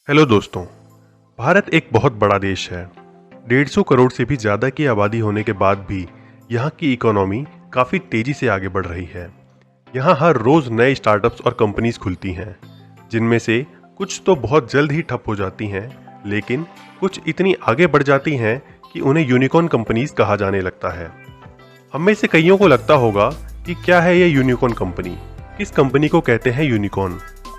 Hello दोस्तों। भारत एक बहुत बड़ा देश है। 150 करोड़ से भी ज़्यादा की आबादी होने के बाद भी यहाँ की इकोनॉमी काफ़ी तेज़ी से आगे बढ़ रही है। यहाँ हर रोज़ नए स्टार्टअप्स और कंपनीज खुलती हैं, जिनमें से कुछ तो बहुत जल्द ही ठप हो जाती हैं, लेकिन कुछ इतनी आगे बढ़ जाती हैं कि उन्हें यूनिकॉर्न कंपनीज कहा जाने लगता है। हम में से कईयों को लगता होगा कि क्या है ये यूनिकॉर्न कंपनी, किस कंपनी को कहते हैं यूनिकॉर्न।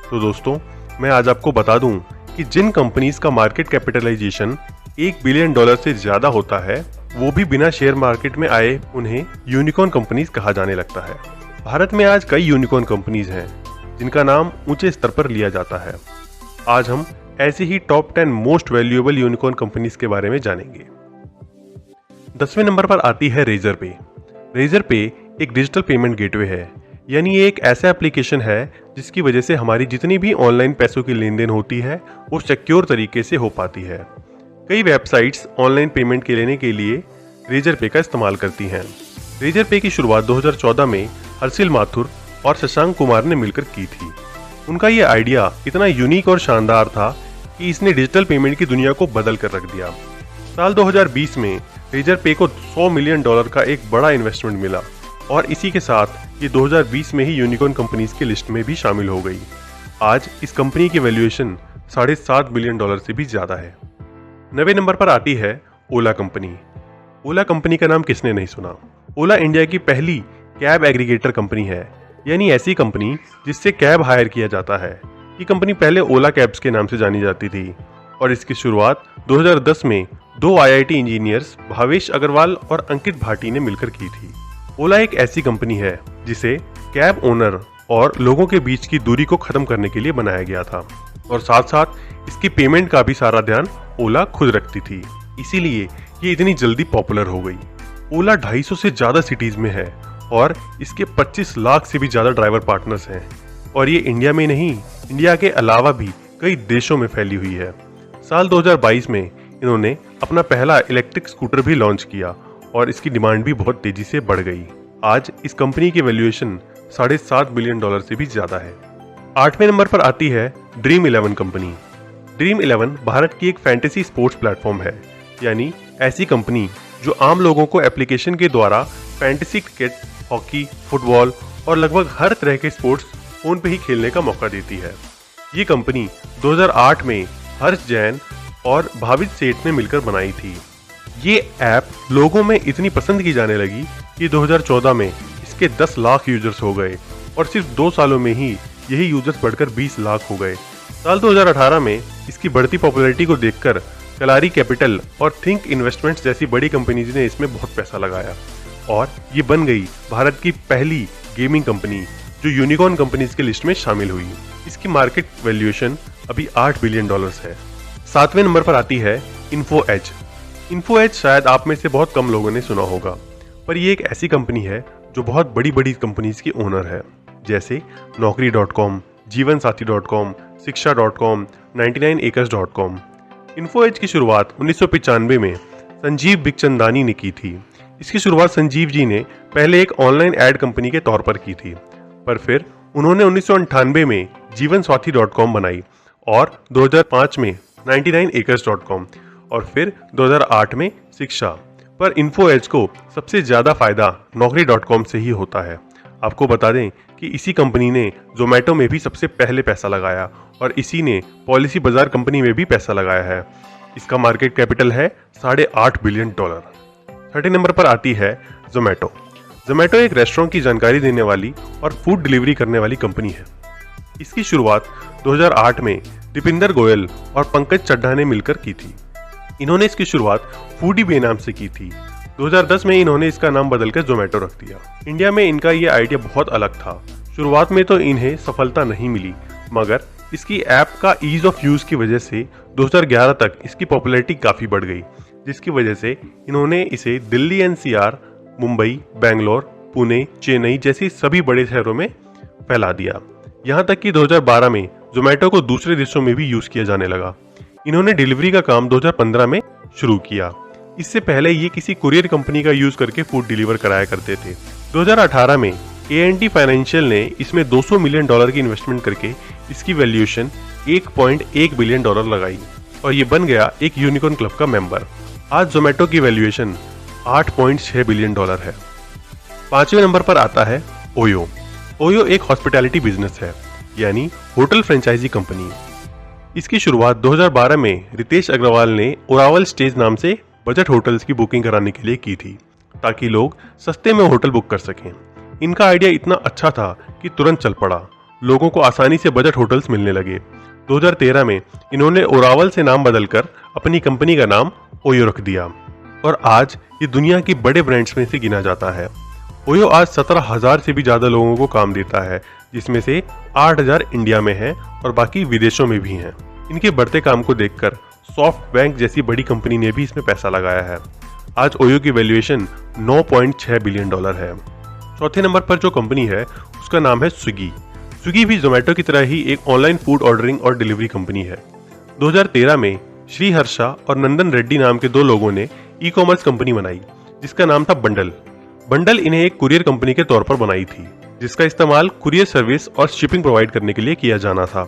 तो दोस्तों, मैं आज आपको बता दूं कि जिन कंपनीज का मार्केट कैपिटलाइजेशन $1 बिलियन से ज्यादा होता है, वो भी बिना शेयर मार्केट में आए उन्हें यूनिकॉर्न कंपनीज कहा जाने लगता है। भारत में आज कई यूनिकॉर्न कंपनीज हैं जिनका नाम ऊंचे स्तर पर लिया जाता है। आज हम ऐसी ही top 10 most valuable unicorn companies के बारे में जानेंगे। 10वें नंबर पर आती है रेजर पे। रेजर पे एक डिजिटल पेमेंट गेटवे है, यानी ये एक ऐसा एप्लीकेशन है जिसकी वजह से हमारी जितनी भी ऑनलाइन पैसों की लेन देन होती है वो सिक्योर तरीके से हो पाती है। कई वेबसाइट्स ऑनलाइन पेमेंट के लेने के लिए रेजर पे का इस्तेमाल करती हैं। रेजर पे की शुरुआत 2014 में हर्षिल माथुर और शशांक कुमार ने मिलकर की थी। उनका ये आइडिया इतना यूनिक और शानदार था कि इसने डिजिटल पेमेंट की दुनिया को बदल कर रख दिया। साल 2020 में रेजर पे को $100 मिलियन का एक बड़ा इन्वेस्टमेंट मिला और इसी के साथ ये 2020 में ही यूनिकॉर्न कंपनीज की लिस्ट में भी शामिल हो गई। आज इस कंपनी की वैल्यूएशन $7.5 बिलियन से भी ज्यादा है। 9वें नंबर पर आती है ओला कंपनी। ओला कंपनी का नाम किसने नहीं सुना। ओला इंडिया की पहली कैब एग्रीगेटर कंपनी है, यानी ऐसी कंपनी जिससे कैब हायर किया जाता है। ये कंपनी पहले ओला कैब्स के नाम से जानी जाती थी और इसकी शुरुआत 2010 में 2 IIT इंजीनियर्स भावेश अग्रवाल और अंकित भाटी ने मिलकर की थी। ओला एक ऐसी कंपनी है जिसे कैब ओनर और लोगों के बीच की दूरी को खत्म करने के लिए बनाया गया था और साथ साथ इसकी पेमेंट का भी सारा ध्यान ओला खुद रखती थी, इसीलिए ये इतनी जल्दी पॉपुलर हो गई। ओला 250 से ज्यादा सिटीज में है और इसके 25 लाख से भी ज्यादा ड्राइवर पार्टनर्स हैं और ये इंडिया में नहीं, इंडिया के अलावा भी कई देशों में फैली हुई है। साल 2022 में इन्होंने अपना पहला इलेक्ट्रिक स्कूटर भी लॉन्च किया और इसकी डिमांड भी बहुत तेजी से बढ़ गई। आज इस कंपनी की वैल्यूएशन $7.5 बिलियन से भी ज्यादा है। 8वें नंबर पर आती है ड्रीम 11 कंपनी। ड्रीम 11 भारत की एक फैंटेसी स्पोर्ट्स प्लेटफॉर्म है, यानी ऐसी कंपनी जो आम लोगों को एप्लीकेशन के द्वारा फैंटेसी क्रिकेट, हॉकी, फुटबॉल और लगभग हर तरह के स्पोर्ट्स फोन पे ही खेलने का मौका देती है। ये कंपनी 2008 में हर्ष जैन और भावित सेठ ने मिलकर बनाई थी। ये ऐप लोगों में इतनी पसंद की जाने लगी कि 2014 में इसके 10 लाख यूजर्स हो गए और सिर्फ 2 सालों में ही यही यूजर्स बढ़कर 20 लाख हो गए। साल 2018 में इसकी बढ़ती पॉपुलैरिटी को देखकर कलारी कैपिटल और थिंक इन्वेस्टमेंट्स जैसी बड़ी कंपनीज ने इसमें बहुत पैसा लगाया और ये बन गई भारत की पहली गेमिंग कंपनी जो यूनिकॉर्न कंपनीज की लिस्ट में शामिल हुई। इसकी मार्केट वैल्यूएशन अभी $8 बिलियन है। 7वें नंबर पर आती है इन्फो एज। इन्फो एज शायद आप में से बहुत कम लोगों ने सुना होगा, पर ये एक ऐसी कंपनी है जो बहुत बड़ी बड़ी कंपनीज की ओनर है, जैसे Naukri.com, जीवनसाथी.com, शिक्षा.com, 99acres.com। इन्फो एज की शुरुआत 1995 में संजीव बिखचंदानी ने की थी। इसकी शुरुआत संजीव जी ने पहले एक ऑनलाइन एड कंपनी के तौर पर की थी, पर फिर उन्होंने 1998 में जीवनसाथी.com बनाई और 2005 में 99acres.com और फिर 2008 में शिक्षा। पर इन्फो एज को सबसे ज्यादा फायदा Naukri.com से ही होता है। आपको बता दें कि इसी कंपनी ने जोमेटो में भी सबसे पहले पैसा लगाया और इसी ने पॉलिसी बाजार कंपनी में भी पैसा लगाया है। इसका मार्केट कैपिटल है $8.5 बिलियन। 3rd नंबर पर आती है जोमेटो। जोमेटो एक रेस्टोरेंट की जानकारी देने वाली और फूड डिलीवरी करने वाली कंपनी है। इसकी शुरुआत 2008 में दीपिंदर गोयल और पंकज चड्ढा ने मिलकर की थी। इन्होंने इसकी शुरुआत फूडी बे नाम से की थी। 2010 में इन्होंने इसका नाम बदलकर जोमेटो रख दिया। इंडिया में इनका ये आइडिया बहुत अलग था। शुरुआत में तो इन्हें सफलता नहीं मिली, मगर इसकी ऐप का ईज ऑफ यूज की वजह से 2011 तक इसकी पॉपुलैरिटी काफी बढ़ गई, जिसकी वजह से इन्होंने इसे दिल्ली NCR, मुंबई, बेंगलोर, पुणे, चेन्नई जैसी सभी बड़े शहरों में फैला दिया। यहाँ तक कि 2012 में जोमेटो को दूसरे देशों में भी यूज किया जाने लगा। इन्होंने डिलीवरी का काम 2015 में शुरू किया। इससे पहले ये किसी कुरियर कंपनी का यूज करके फूड डिलीवर कराया करते थे। 2018 में ANT फाइनेंशियल ने इसमें $200 मिलियन की इन्वेस्टमेंट करके इसकी वैल्यूएशन $1.1 बिलियन लगाई और ये बन गया एक यूनिकॉर्न क्लब का मेंबर। आज जोमेटो की वैल्यूएशन $8.6 बिलियन है। 5वें नंबर पर आता है ओयो। ओयो एक हॉस्पिटैलिटी बिजनेस है, यानी होटल फ्रेंचाइजी कंपनी। इसकी शुरुआत 2012 में रितेश अग्रवाल ने ओरावल स्टेज नाम से बजट होटल्स की बुकिंग कराने के लिए की थी, ताकि लोग सस्ते में होटल बुक कर सकें। इनका आइडिया इतना अच्छा था कि तुरंत चल पड़ा, लोगों को आसानी से बजट होटल्स मिलने लगे। 2013 में इन्होंने ओरावल से नाम बदलकर अपनी कंपनी का नाम ओयो रख दिया और आज ये दुनिया की बड़े ब्रांड्स में से गिना जाता है। ओयो आज 17,000 से भी ज्यादा लोगों को काम देता है, जिसमें से 8,000 इंडिया में हैं और बाकी विदेशों में भी हैं। इनके बढ़ते काम को देखकर सॉफ्ट बैंक जैसी बड़ी कंपनी ने भी इसमें पैसा लगाया है। आज ओयो की वैल्यूएशन $9.6 बिलियन है। चौथे नंबर पर जो कंपनी है उसका नाम है स्विगी। स्विगी भी जोमेटो की तरह ही एक ऑनलाइन फूड ऑर्डरिंग और डिलीवरी कंपनी है। 2013 में श्री हर्षा और नंदन रेड्डी नाम के 2 लोगों ने ई कॉमर्स कंपनी बनाई, जिसका नाम था बंडल। बंडल इन्हें एक कुरियर कंपनी के तौर पर बनाई थी, जिसका इस्तेमाल कुरियर सर्विस और शिपिंग प्रोवाइड करने के लिए किया जाना था।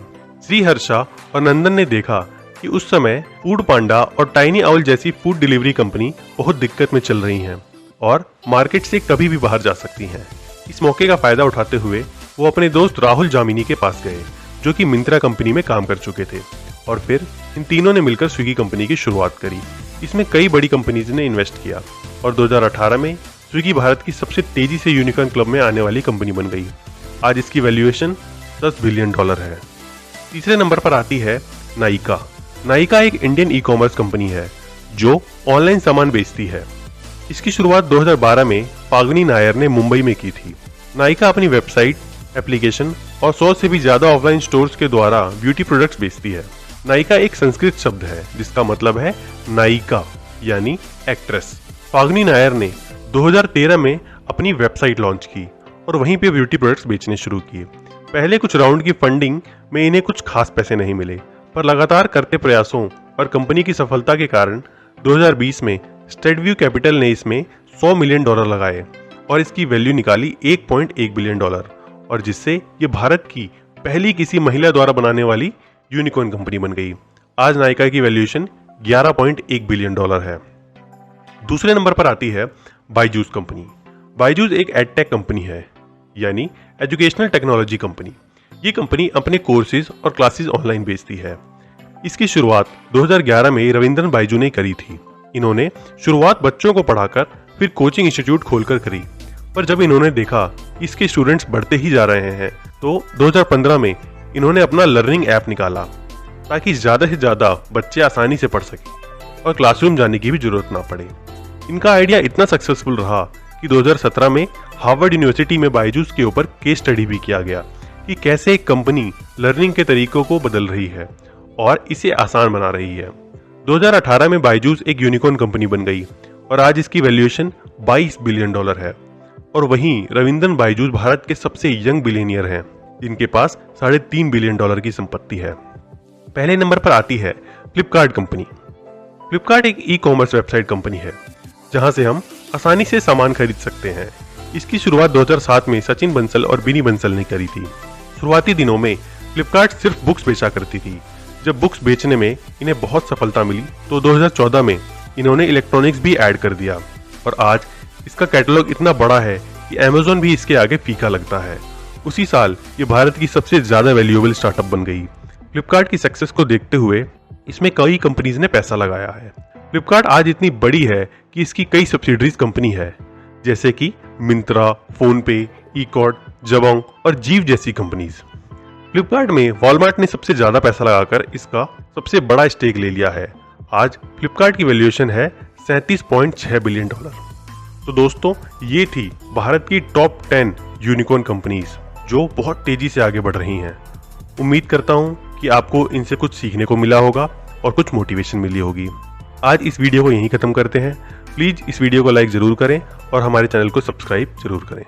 श्री हर्षा और नंदन ने देखा कि उस समय फूड पांडा और टाइनी आउल जैसी फूड डिलीवरी कंपनी बहुत दिक्कत में चल रही हैं और मार्केट से कभी भी बाहर जा सकती हैं। इस मौके का फायदा उठाते हुए वो अपने दोस्त राहुल जामिनी के पास गए, जो कि मिंत्रा कंपनी में काम कर चुके थे, और फिर इन तीनों ने मिलकर स्विगी कंपनी की शुरुआत करी। इसमें कई बड़ी कंपनीज ने इन्वेस्ट किया और 2018 में स्विगी भारत की सबसे तेजी से यूनिकॉर्न क्लब में आने वाली कंपनी बन गई। आज इसकी वैल्यूएशन $10 बिलियन है। तीसरे नंबर पर आती है नायका। नायका एक इंडियन ई कॉमर्स कंपनी है जो ऑनलाइन सामान बेचती है। इसकी शुरुआत 2012 में पागनी नायर ने मुंबई में की थी। नायका अपनी वेबसाइट, एप्लीकेशन और 100 से भी ज्यादा ऑफलाइन स्टोर्स के द्वारा ब्यूटी प्रोडक्ट्स बेचती है। नायका एक संस्कृत शब्द है जिसका मतलब है नायिका, यानी एक्ट्रेस। पागनी नायर ने 2013 में अपनी वेबसाइट लॉन्च की और वहीं पे ब्यूटी प्रोडक्ट्स बेचने शुरू किए। पहले कुछ राउंड की फंडिंग में इन्हें कुछ खास पैसे नहीं मिले, पर लगातार करते प्रयासों और कंपनी की सफलता के कारण 2020 में स्टेडव्यू कैपिटल ने इसमें $100 मिलियन लगाए और इसकी वैल्यू निकाली $1.1 बिलियन, और जिससे ये भारत की पहली किसी महिला द्वारा बनाने वाली यूनिकॉर्न कंपनी बन गई। आज नायका की वैल्यूएशन $11.1 बिलियन है। दूसरे नंबर पर आती है बायजूस कंपनी। बायजूस एक एडटेक कंपनी है, यानी एजुकेशनल टेक्नोलॉजी कंपनी। ये कंपनी अपने कोर्सेज और क्लासेस ऑनलाइन बेचती है। इसकी शुरुआत 2011 में रविंद्रन बायजू ने करी थी। इन्होंने शुरुआत बच्चों को पढ़ाकर फिर कोचिंग इंस्टीट्यूट खोलकर करी, पर जब इन्होंने देखा कि इसके स्टूडेंट्स बढ़ते ही जा रहे हैं तो 2015 में इन्होंने अपना लर्निंग ऐप निकाला, ताकि ज्यादा से ज्यादा बच्चे आसानी से पढ़ सकें और क्लासरूम जाने की भी जरूरत ना पड़े। इनका आइडिया इतना सक्सेसफुल रहा कि 2017 में हार्वर्ड यूनिवर्सिटी में बायजूस के ऊपर केस स्टडी भी किया गया कि कैसे एक कंपनी लर्निंग के तरीकों को बदल रही है और इसे आसान बना रही है। 2018 में बायजूस एक यूनिकॉर्न कंपनी बन गई और आज इसकी वैल्यूएशन $22 बिलियन है। और वहीं रविंद्रन बायजूस भारत के सबसे यंग बिलियनियर हैं, जिनके पास $3.5 बिलियन की संपत्ति है। पहले नंबर पर आती है फ्लिपकार्ट कंपनी। फ्लिपकार्ट एक ई कॉमर्स वेबसाइट कंपनी है जहां से हम आसानी से सामान खरीद सकते हैं। इसकी शुरुआत 2007 में सचिन बंसल और बिनी बंसल ने करी थी। शुरुआती दिनों में फ्लिपकार्ट सिर्फ बुक्स बेचा करती थी। जब बुक्स बेचने में इन्हें बहुत सफलता मिली तो 2014 में इन्होंने इलेक्ट्रॉनिक्स भी ऐड कर दिया और आज इसका कैटलॉग इतना बड़ा है कि अमेज़न भी इसके आगे फीका लगता है। उसी साल ये भारत की सबसे ज्यादा वैल्यूएबल स्टार्टअप बन गई। फ्लिपकार्ट की सक्सेस को देखते हुए इसमें कई कंपनीज ने पैसा लगाया है। फ्लिपकार्ट आज इतनी बड़ी है कि इसकी कई सब्सिडरीज कंपनी है, जैसे कि मिंत्रा, फोनपे, ईकॉर्ड, जबोंग और जीव जैसी कंपनीज। फ्लिपकार्ट में वॉलमार्ट ने सबसे ज्यादा पैसा लगाकर इसका सबसे बड़ा स्टेक ले लिया है। आज फ्लिपकार्ट की वैल्यूएशन है $37.6 बिलियन। तो दोस्तों, ये थी भारत की टॉप 10 यूनिकॉर्न कंपनीज जो बहुत तेजी से आगे बढ़ रही हैं। उम्मीद करता हूं कि आपको इनसे कुछ सीखने को मिला होगा और कुछ मोटिवेशन मिली होगी। आज इस वीडियो को यहीं खत्म करते हैं। प्लीज इस वीडियो को लाइक जरूर करें और हमारे चैनल को सब्सक्राइब जरूर करें।